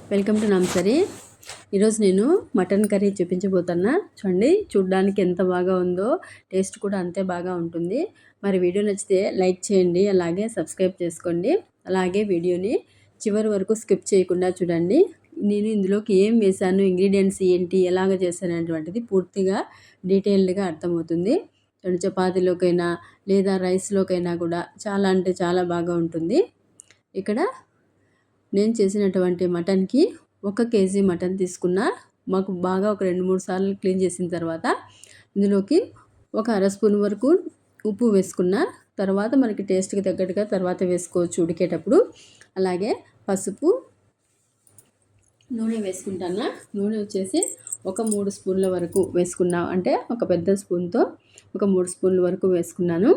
Welcome to నాంసరి. ఈరోజు నేను mutton curry చూపించబోతున్నా. చూడండి, చూడ్డానికి ఎంత బాగా ఉందో, టేస్ట్ కూడా అంతే బాగా ఉంటుంది. మరి వీడియో నచ్చితే లైక్ చేయండి, అలాగే సబ్స్క్రైబ్ చేసుకోండి. అలాగే వీడియోని చివరి వరకు స్కిప్ చేయకుండా చూడండి. నేను ఇందులోకి ఏం వేశాను, ఇంగ్రీడియంట్స్ ఏంటి, ఎలాగ చేశాను అనేటువంటిది పూర్తిగా డీటెయిల్డ్గా అర్థమవుతుంది. చూడండి, చపాతీలోకైనా లేదా రైస్లోకైనా కూడా చాలా అంటే చాలా బాగా ఉంటుంది. ఇక్కడ నేను చేసినటువంటి మటన్కి 1 కేజీ మటన్ తీసుకున్నా. మాకు బాగా ఒక 2-3 సార్లు క్లీన్ చేసిన తర్వాత ఇందులోకి ఒక అర స్పూన్ వరకు ఉప్పు వేసుకున్నా. తర్వాత మనకి టేస్ట్కి తగ్గట్టుగా తర్వాత వేసుకోవచ్చు ఉడికేటప్పుడు. అలాగే పసుపు, నూనె వేసుకుంటాను. నూనె వచ్చేసి ఒక 3 స్పూన్ల వరకు వేసుకున్నా. అంటే ఒక పెద్ద స్పూన్తో ఒక 3 స్పూన్ల వరకు వేసుకున్నాను.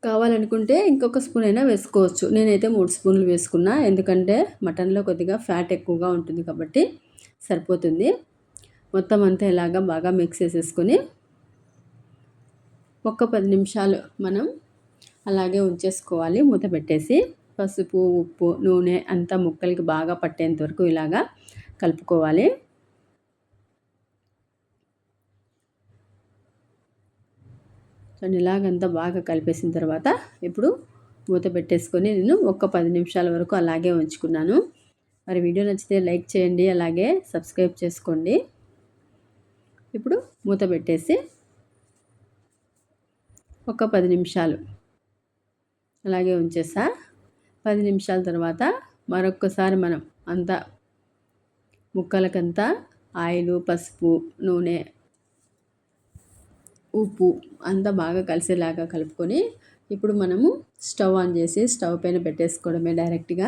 కావాలనుకుంటే ఇంకొక స్పూన్ అయినా వేసుకోవచ్చు. నేనైతే 3 స్పూన్లు వేసుకున్నా. ఎందుకంటే మటన్లో కొద్దిగా ఫ్యాట్ ఎక్కువగా ఉంటుంది కాబట్టి సరిపోతుంది. మొత్తం అంతా ఇలాగా బాగా మిక్స్ చేసేసుకొని ఒక 10 నిమిషాలు మనం అలాగే ఉంచేసుకోవాలి మూత పెట్టేసి. పసుపు, ఉప్పు, నూనె అంతా ముక్కలకి బాగా పట్టేంత వరకు ఇలాగా కలుపుకోవాలి. ఇలాగంతా బాగా కలిపేసిన తర్వాత ఇప్పుడు మూత పెట్టేసుకొని నేను ఒక 10 నిమిషాల వరకు అలాగే ఉంచుకున్నాను. మరి వీడియో నచ్చితే లైక్ చేయండి, అలాగే సబ్స్క్రైబ్ చేసుకోండి. ఇప్పుడు మూత పెట్టేసి ఒక 10 నిమిషాలు అలాగే ఉంచేసా. 10 నిమిషాల తర్వాత మరొక్కసారి మనం అంతా ముక్కలకంతా ఆయిలు, పసుపు, నూనె, ఉప్పు అంతా బాగా కలిసేలాగా కలుపుకొని ఇప్పుడు మనము స్టవ్ ఆన్ చేసి స్టవ్ పైన పెట్టేసుకోవడమే డైరెక్ట్గా.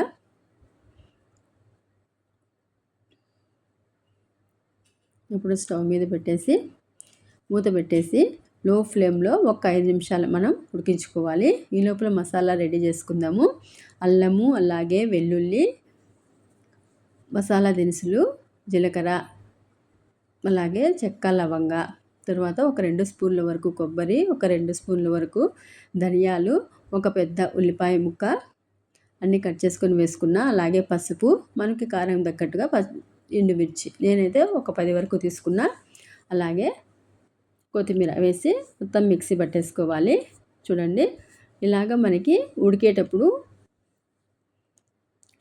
ఇప్పుడు స్టవ్ మీద పెట్టేసి మూత పెట్టేసి లో ఫ్లేమ్లో ఒక 5 నిమిషాలు మనం ఉడికించుకోవాలి. ఈ లోపల మసాలా రెడీ చేసుకుందాము. అల్లము, అలాగే వెల్లుల్లి, మసాలా దినుసులు, జీలకర్ర, అలాగే చెక్క, లవంగ, తర్వాత ఒక 2 స్పూన్ల వరకు కొబ్బరి, ఒక 2 స్పూన్ల వరకు ధనియాలు, ఒక పెద్ద ఉల్లిపాయ ముక్క అన్నీ కట్ చేసుకొని వేసుకున్నా. అలాగే పసుపు, మనకి కారం తగ్గట్టుగా ఎండుమిర్చి నేనైతే ఒక 10 వరకు తీసుకున్నా. అలాగే కొత్తిమీర వేసి మొత్తం మిక్సీ పట్టేసుకోవాలి. చూడండి, ఇలాగ మనకి ఉడికేటప్పుడు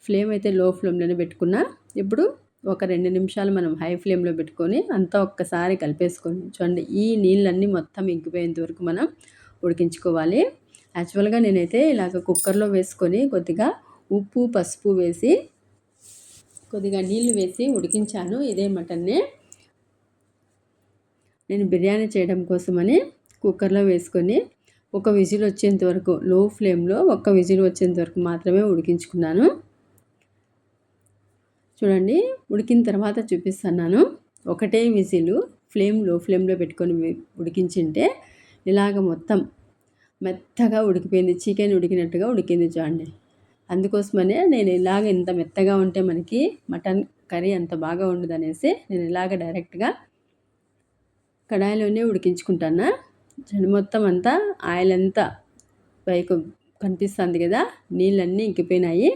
ఫ్లేమ్ అయితే లో ఫ్లేమ్లోనే పెట్టుకున్నా. ఇప్పుడు ఒక 2 నిమిషాలు మనం హై ఫ్లేమ్లో పెట్టుకొని అంతా ఒక్కసారి కలిపేసుకొని చూడండి, ఈ నీళ్ళన్నీ మొత్తం ఇంకిపోయేంత వరకు మనం ఉడికించుకోవాలి. యాక్చువల్గా నేనైతే ఇలాగ కుక్కర్లో వేసుకొని కొద్దిగా ఉప్పు, పసుపు వేసి కొద్దిగా నీళ్లు వేసి ఉడికించాను ఇదే మటన్ని. నేను బిర్యానీ చేయడం కోసమని కుక్కర్లో వేసుకొని ఒక విజిల్ వచ్చేంత వరకు లో ఫ్లేమ్లో ఒక విజిల్ వచ్చేంత వరకు మాత్రమే ఉడికించుకున్నాను. చూడండి, ఉడికిన తర్వాత చూపిస్తున్నాను. ఒకటే విజిలు ఫ్లేమ్ లో ఫ్లేమ్లో పెట్టుకొని ఉడికించింటే ఇలాగ మొత్తం మెత్తగా ఉడికిపోయింది. చికెన్ ఉడికినట్టుగా ఉడికింది చూడండి. అందుకోసమనే నేను ఇలాగ ఇంత మెత్తగా ఉంటే మనకి మటన్ కర్రీ అంత బాగా ఉండదు అనేసి నేను ఇలాగ డైరెక్ట్గా కడాయిలోనే ఉడికించుకుంటాను. మొత్తం అంతా ఆయిల్ అంతా పైకి కనిపిస్తుంది కదా, నీళ్ళన్నీ ఇంకిపోయినాయి.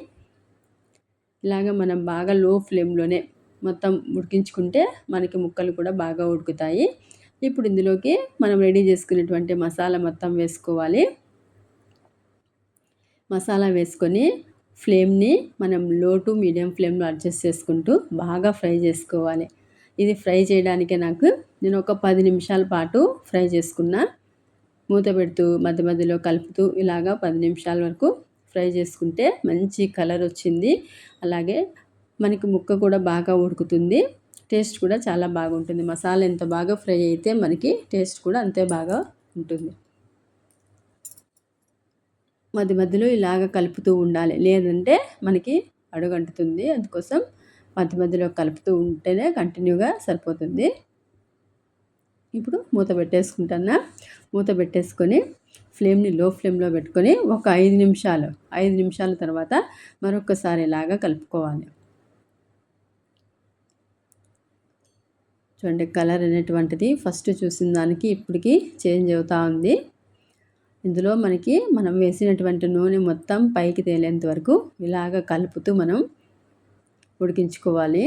ఇలాగ మనం బాగా లో ఫ్లేమ్లోనే మొత్తం ఉడికించుకుంటే మనకి ముక్కలు కూడా బాగా ఉడుకుతాయి. ఇప్పుడు ఇందులోకి మనం రెడీ చేసుకునేటువంటి మసాలా మొత్తం వేసుకోవాలి. మసాలా వేసుకొని ఫ్లేమ్ని మనం లో టు మీడియం ఫ్లేమ్లో అడ్జస్ట్ చేసుకుంటూ బాగా ఫ్రై చేసుకోవాలి. ఇది ఫ్రై చేయడానికే నేను ఒక 10 నిమిషాల పాటు ఫ్రై చేసుకున్నా. మూత పెడుతూ మధ్య మధ్యలో కలుపుతూ ఇలాగా 10 నిమిషాల వరకు ఫ్రై చేసుకుంటే మంచి కలర్ వచ్చింది. అలాగే మనకి ముక్క కూడా బాగా ఉడుకుతుంది. టేస్ట్ కూడా చాలా బాగుంటుంది. మసాలా ఎంత బాగా ఫ్రై అయితే మనకి టేస్ట్ కూడా అంతే బాగా ఉంటుంది. మధ్య మధ్యలో ఇలాగ కలుపుతూ ఉండాలి, లేదంటే మనకి అడుగంటుతుంది. అందుకోసం మధ్య మధ్యలో కలుపుతూ ఉంటేనే కంటిన్యూగా సరిపోతుంది. ఇప్పుడు మూత పెట్టేసుకుంటున్నా. మూత పెట్టేసుకొని ఫ్లేమ్ని లో ఫ్లేమ్లో పెట్టుకొని ఒక 5 నిమిషాల తర్వాత మరొకసారి ఇలాగా కలుపుకోవాలి. చూడండి, కలర్ అనేటువంటిది ఫస్ట్ చూసిన దానికి ఇప్పటికి చేంజ్ అవుతూ ఉంది. ఇందులో మనకి మనం వేసినటువంటి నూనె మొత్తం పైకి తేలేంత వరకు ఇలాగ కలుపుతూ మనం ఉడికించుకోవాలి.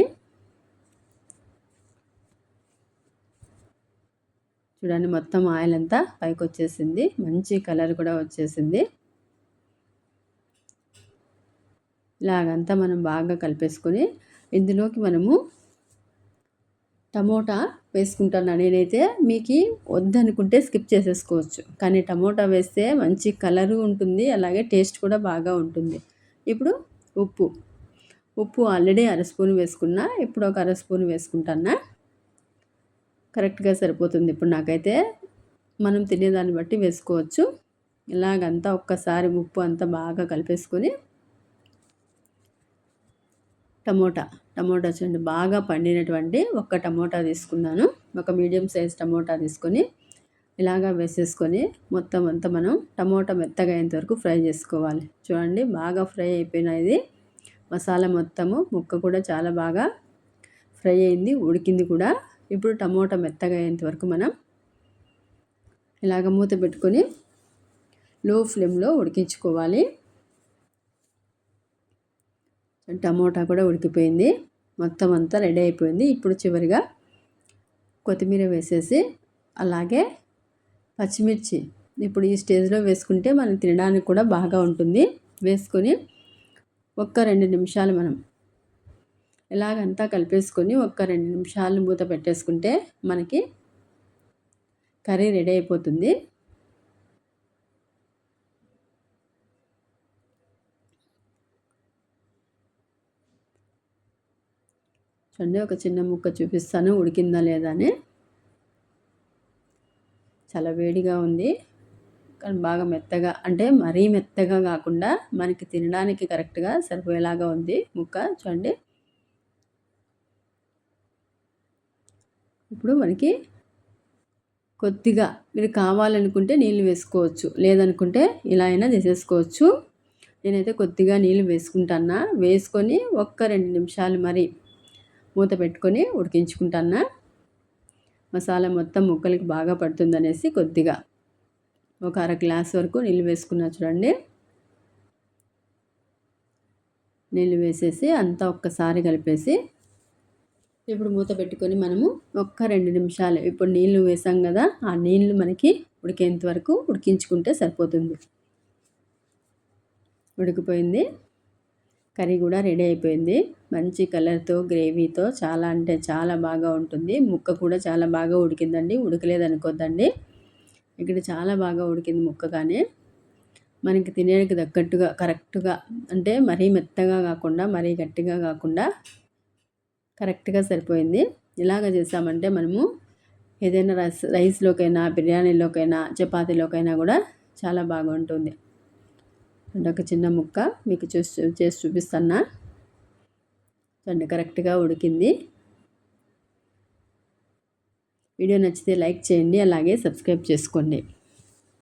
చూడండి మొత్తం ఆయిల్ అంతా పైకి వచ్చేసింది, మంచి కలర్ కూడా వచ్చేసింది. ఇలాగంతా మనం బాగా కలిపేసుకొని ఇందులోకి మనము టమోటా వేసుకుంటాను. నేనైతే మీకు వద్దనుకుంటే స్కిప్ చేసేసుకోవచ్చు, కానీ టమోటా వేస్తే మంచి కలరు ఉంటుంది, అలాగే టేస్ట్ కూడా బాగా ఉంటుంది. ఇప్పుడు ఉప్పు ఆల్రెడీ అర స్పూన్ వేసుకున్నా, ఇప్పుడు ఒక అర స్పూన్ వేసుకుంటాను. కరెక్ట్గా సరిపోతుంది ఇప్పుడు నాకైతే. మనం తినేదాన్ని బట్టి వేసుకోవచ్చు. ఇలాగంతా ఒక్కసారి ఉప్పు అంతా బాగా కలిపేసుకొని టమోటా చూడండి బాగా పండినటువంటి ఒక్క టమోటా తీసుకున్నాను. ఒక మీడియం సైజ్ టమోటా తీసుకొని ఇలాగా వేసేసుకొని మొత్తం అంతా మనం టమోటా మెత్తగా అయ్యేంత వరకు ఫ్రై చేసుకోవాలి. చూడండి బాగా ఫ్రై అయిపోయినది మసాలా మొత్తము, ముక్క కూడా చాలా బాగా ఫ్రై అయింది, ఉడికింది కూడా. ఇప్పుడు టమోటా మెత్తగా అయ్యేంత వరకు మనం ఇలాగ మూత పెట్టుకొని లో ఫ్లేమ్లో ఉడికించుకోవాలి. టమోటా కూడా ఉడికిపోయింది, మొత్తం అంతా రెడీ అయిపోయింది. ఇప్పుడు చివరిగా కొత్తిమీర వేసేసి అలాగే పచ్చిమిర్చి ఇప్పుడు ఈ స్టేజ్లో వేసుకుంటే మనం తినడానికి కూడా బాగా ఉంటుంది. వేసుకొని ఒక్క 2 నిమిషాలు మనం ఇలాగంతా కలిపేసుకొని ఒక్క 2 నిమిషాలు మూత పెట్టేసుకుంటే మనకి కర్రీ రెడీ అయిపోతుంది. చూడండి ఒక చిన్న ముక్క చూపిస్తాను ఉడికిందా లేదా అని. చాలా వేడిగా ఉంది, కానీ బాగా మెత్తగా, అంటే మరీ మెత్తగా కాకుండా మనకి తినడానికి కరెక్ట్గా సరిపోయేలాగా ఉంది ముక్క. చూడండి ఇప్పుడు మనకి కొద్దిగా మీరు కావాలనుకుంటే నీళ్ళు వేసుకోవచ్చు, లేదనుకుంటే ఇలా అయినా చేసేసుకోవచ్చు. నేనైతే కొద్దిగా నీళ్ళు వేసుకుంటాను. వేసుకొని ఒక్క 2 నిమిషాలు మరి మూత పెట్టుకొని ఉడికించుకుంటాను. మసాలా మొత్తం ముక్కలకి బాగా పడుతుందనేసి కొద్దిగా ఒక అర గ్లాస్ వరకు నీళ్ళు వేసుకున్నా. చూడండి నీళ్ళు వేసేసి అంతా ఒక్కసారి కలిపేసి ఇప్పుడు మూత పెట్టుకొని మనము ఒక్క 2 నిమిషాలు, ఇప్పుడు నీళ్ళు వేసాం కదా, ఆ నీళ్ళు మనకి ఉడికేంత వరకు ఉడికించుకుంటే సరిపోతుంది. ఉడికిపోయింది, కర్రీ కూడా రెడీ అయిపోయింది. మంచి కలర్తో గ్రేవీతో చాలా అంటే చాలా బాగా ఉంటుంది. ముక్క కూడా చాలా బాగా ఉడికిందండి, ఉడకలేదనుకోద్దండి. ఇక్కడ చాలా బాగా ఉడికింది ముక్క, కానీ మనకి తినేకి తగ్గట్టుగా కరెక్ట్గా, అంటే మరీ మెత్తగా కాకుండా మరీ గట్టిగా కాకుండా కరెక్ట్గా సరిపోయింది. ఇలాగ చేసామంటే మనము ఏదైనా రైస్లోకైనా, బిర్యానీలోకైనా, చపాతీలోకైనా కూడా చాలా బాగుంటుంది. ఒక చిన్న ముక్క మీకు చేసి చూపిస్తున్నా. చూడండి కరెక్ట్గా ఉడికింది. వీడియో నచ్చితే లైక్ చేయండి, అలాగే సబ్స్క్రైబ్ చేసుకోండి.